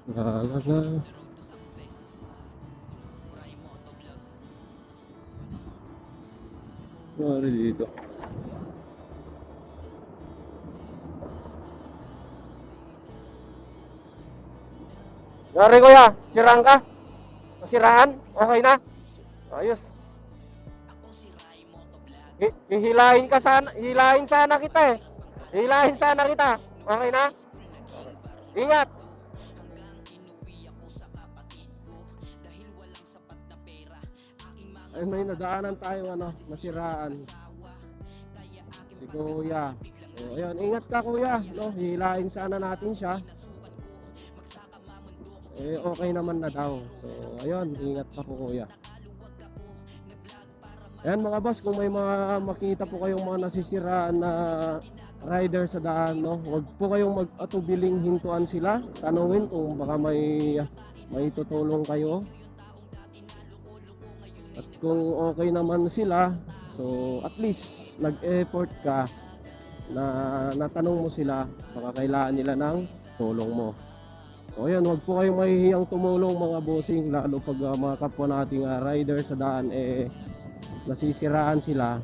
La la la. Sorry dito. Yari kuya, siraan ka? Nasiraan? Okay na? Ayos. Hihilahin ka sana, hihilahin sana kita eh. Hihilahin sana kita. Okay na? Ingat. Ay, may nadaanan tayo nasiraan. Si kuya. O, ayun, ingat ka kuya. No, hihilahin sana natin siya. Eh, okay naman na daw. So, ayun, ingat pa po kuya. Ayan mga boss, kung may mga makita po kayong mga nasisiraan na rider sa daan, no, huwag po kayong mag-atubiling hintuan sila. Tanungin kung baka may tutulong kayo. At kung okay naman sila, so at least nag-effort ka na natanong mo sila, baka kailangan nila ng tulong mo. O yan, huwag po kayong mahihiyang tumulong mga bossing, lalo pag mga kapwa nating rider sa daan nasisiraan sila.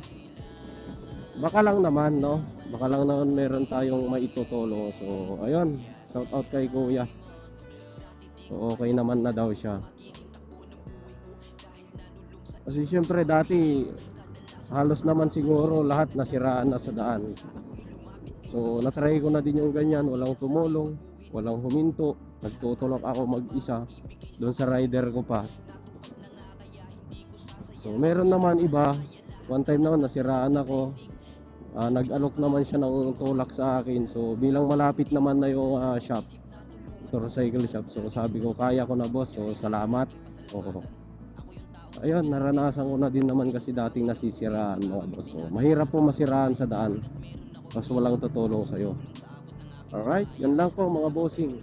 Baka lang naman, no? Baka lang naman meron tayong maitutulong. So ayun, shout out kay kuya. So okay naman na daw siya. Kasi syempre dati halos naman siguro lahat nasiraan na sa daan. So natry ko na din yung ganyan, walang tumulong, walang huminto. Nagtutulak ako mag-isa doon sa rider ko pa. So meron naman iba, one time naman nasiraan ako. Nag-alok naman siya ng tulak sa akin. So bilang malapit naman na yung shop, motorcycle shop. So sabi ko kaya ko na boss. So salamat. Oo. Ayun, naranasan ko na din naman kasi dating nasisiraan mga boss. So mahirap po masiraan sa daan. Mas walang tutulong sa'yo. Alright, yan lang po mga bossing.